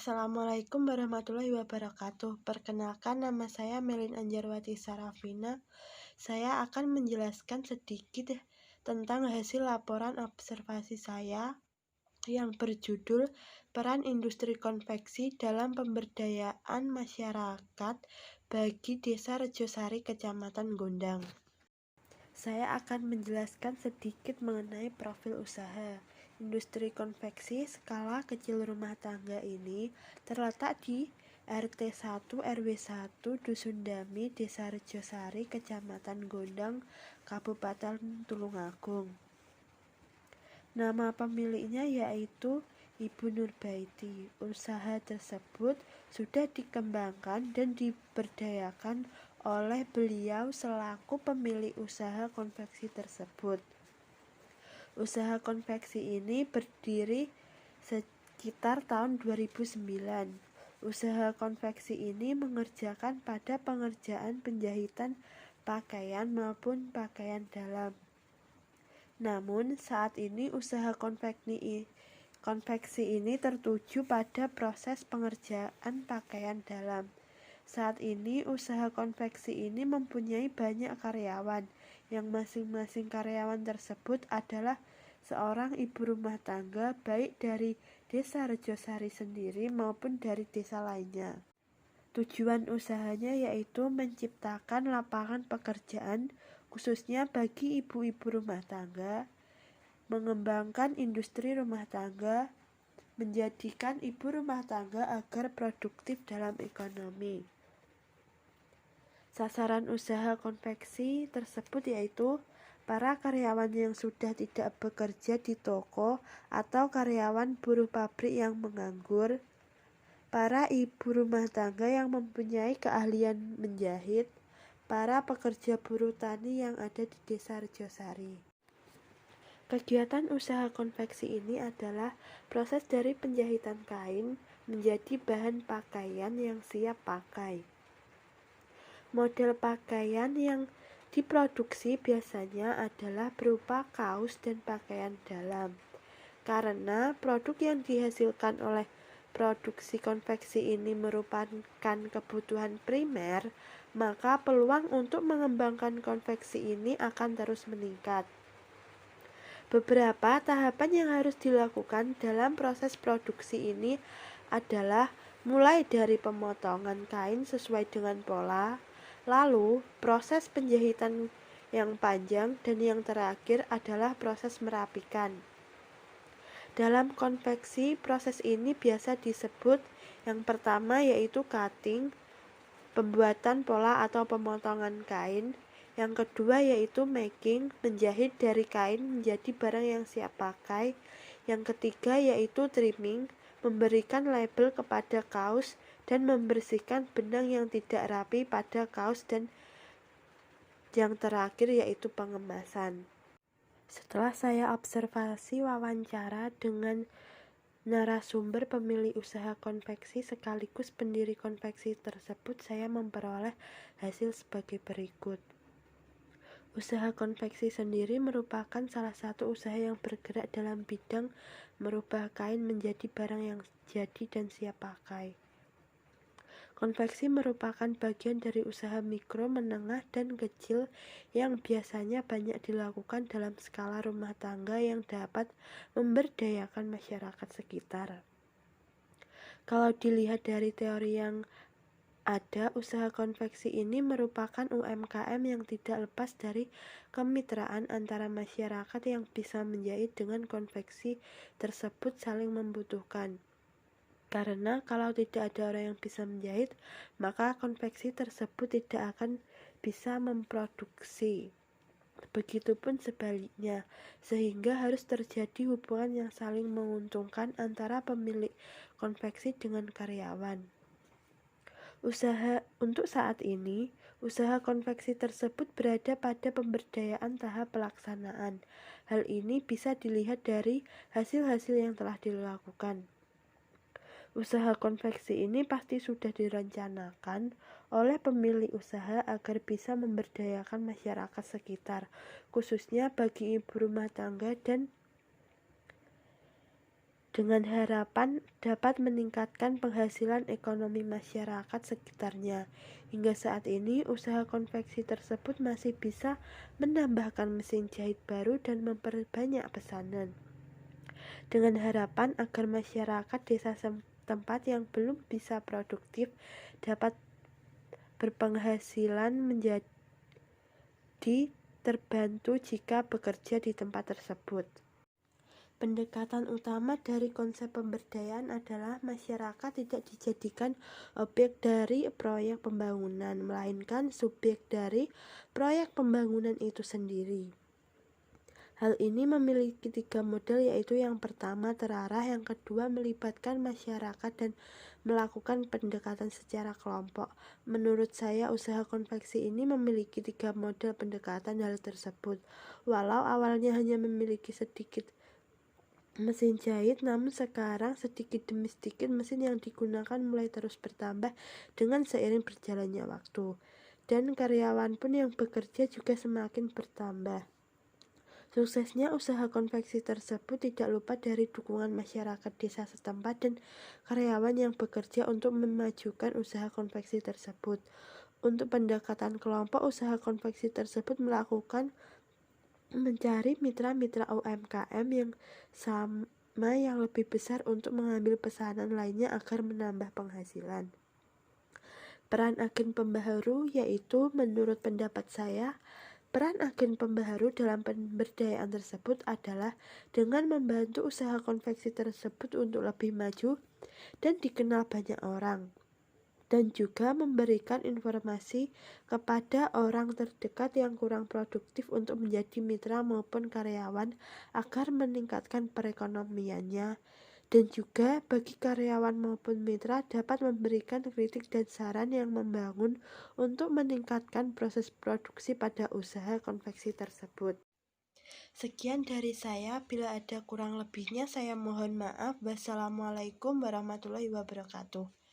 Assalamualaikum warahmatullahi wabarakatuh. Perkenalkan, nama saya Melin Anjarwati Sarafina. Saya akan menjelaskan sedikit tentang hasil laporan observasi saya yang berjudul Peran Industri Konveksi dalam Pemberdayaan Masyarakat bagi Desa Rejosari, Kecamatan Gondang. Saya akan menjelaskan sedikit mengenai profil usaha. Industri konveksi skala kecil rumah tangga ini terletak di RT 1 RW 1 Dusun Dami, Desa Rejosari, Kecamatan Gondang, Kabupaten Tulungagung. Nama pemiliknya yaitu Ibu Nurbaiti. Usaha tersebut sudah dikembangkan dan diberdayakan oleh beliau selaku pemilik usaha konveksi tersebut. Usaha konveksi ini berdiri sekitar tahun 2009. Usaha konveksi ini mengerjakan pada pengerjaan penjahitan pakaian maupun pakaian dalam. Namun saat ini usaha konveksi ini tertuju pada proses pengerjaan pakaian dalam. Saat ini usaha konveksi ini mempunyai banyak karyawan, yang masing-masing karyawan tersebut adalah seorang ibu rumah tangga baik dari Desa Rejosari sendiri maupun dari desa lainnya. Tujuan usahanya yaitu menciptakan lapangan pekerjaan khususnya bagi ibu-ibu rumah tangga, mengembangkan industri rumah tangga, menjadikan ibu rumah tangga agar produktif dalam ekonomi. Sasaran usaha konveksi tersebut yaitu para karyawan yang sudah tidak bekerja di toko atau karyawan buruh pabrik yang menganggur, para ibu rumah tangga yang mempunyai keahlian menjahit, para pekerja buruh tani yang ada di Desa Rejosari. Kegiatan usaha konveksi ini adalah proses dari penjahitan kain menjadi bahan pakaian yang siap pakai. Model pakaian yang diproduksi biasanya adalah berupa kaos dan pakaian dalam. Karena produk yang dihasilkan oleh produksi konveksi ini merupakan kebutuhan primer, maka peluang untuk mengembangkan konveksi ini akan terus meningkat. Beberapa tahapan yang harus dilakukan dalam proses produksi ini adalah mulai dari pemotongan kain sesuai dengan pola, lalu proses penjahitan yang panjang, dan yang terakhir adalah proses merapikan. Dalam konveksi, proses ini biasa disebut yang pertama yaitu cutting, pembuatan pola atau pemotongan kain. Yang kedua yaitu making, menjahit dari kain menjadi barang yang siap pakai. Yang ketiga yaitu trimming, memberikan label kepada kaos dan membersihkan benang yang tidak rapi pada kaos, dan yang terakhir yaitu pengemasan. Setelah saya observasi wawancara dengan narasumber pemilik usaha konveksi sekaligus pendiri konveksi tersebut, saya memperoleh hasil sebagai berikut. Usaha konveksi sendiri merupakan salah satu usaha yang bergerak dalam bidang merubah kain menjadi barang yang jadi dan siap pakai. Konveksi merupakan bagian dari usaha mikro, menengah, dan kecil yang biasanya banyak dilakukan dalam skala rumah tangga yang dapat memberdayakan masyarakat sekitar. Kalau dilihat dari teori yang ada, usaha konveksi ini merupakan UMKM yang tidak lepas dari kemitraan antara masyarakat yang bisa menjahit dengan konveksi tersebut saling membutuhkan. Karena kalau tidak ada orang yang bisa menjahit, maka konveksi tersebut tidak akan bisa memproduksi. Begitupun sebaliknya, sehingga harus terjadi hubungan yang saling menguntungkan antara pemilik konveksi dengan karyawan. Untuk saat ini, usaha konveksi tersebut berada pada pemberdayaan tahap pelaksanaan. Hal ini bisa dilihat dari hasil-hasil yang telah dilakukan. Usaha konveksi ini pasti sudah direncanakan oleh pemilik usaha agar bisa memberdayakan masyarakat sekitar, khususnya bagi ibu rumah tangga dan dengan harapan dapat meningkatkan penghasilan ekonomi masyarakat sekitarnya. Hingga saat ini, usaha konveksi tersebut masih bisa menambahkan mesin jahit baru dan memperbanyak pesanan. Dengan harapan agar masyarakat desa setempat yang belum bisa produktif dapat berpenghasilan menjadi terbantu jika bekerja di tempat tersebut. Pendekatan utama dari konsep pemberdayaan adalah masyarakat tidak dijadikan objek dari proyek pembangunan, melainkan subjek dari proyek pembangunan itu sendiri. Hal ini memiliki 3 model, yaitu yang pertama terarah, yang kedua melibatkan masyarakat, dan melakukan pendekatan secara kelompok. Menurut saya, usaha konveksi ini memiliki 3 model pendekatan hal tersebut. Walau awalnya hanya memiliki sedikit mesin jahit, namun sekarang sedikit demi sedikit mesin yang digunakan mulai terus bertambah dengan seiring berjalannya waktu, dan karyawan pun yang bekerja juga semakin bertambah. Suksesnya usaha konveksi tersebut tidak lupa dari dukungan masyarakat desa setempat dan karyawan yang bekerja untuk memajukan usaha konveksi tersebut. Untuk pendekatan kelompok, usaha konveksi tersebut mencari mitra-mitra UMKM yang sama yang lebih besar untuk mengambil pesanan lainnya agar menambah penghasilan. Peran agen pembaharu, yaitu menurut pendapat saya, peran agen pembaharu dalam pemberdayaan tersebut adalah dengan membantu usaha konveksi tersebut untuk lebih maju dan dikenal banyak orang, dan juga memberikan informasi kepada orang terdekat yang kurang produktif untuk menjadi mitra maupun karyawan agar meningkatkan perekonomiannya, dan juga bagi karyawan maupun mitra dapat memberikan kritik dan saran yang membangun untuk meningkatkan proses produksi pada usaha konveksi tersebut. Sekian dari saya, bila ada kurang lebihnya saya mohon maaf. Wassalamualaikum warahmatullahi wabarakatuh.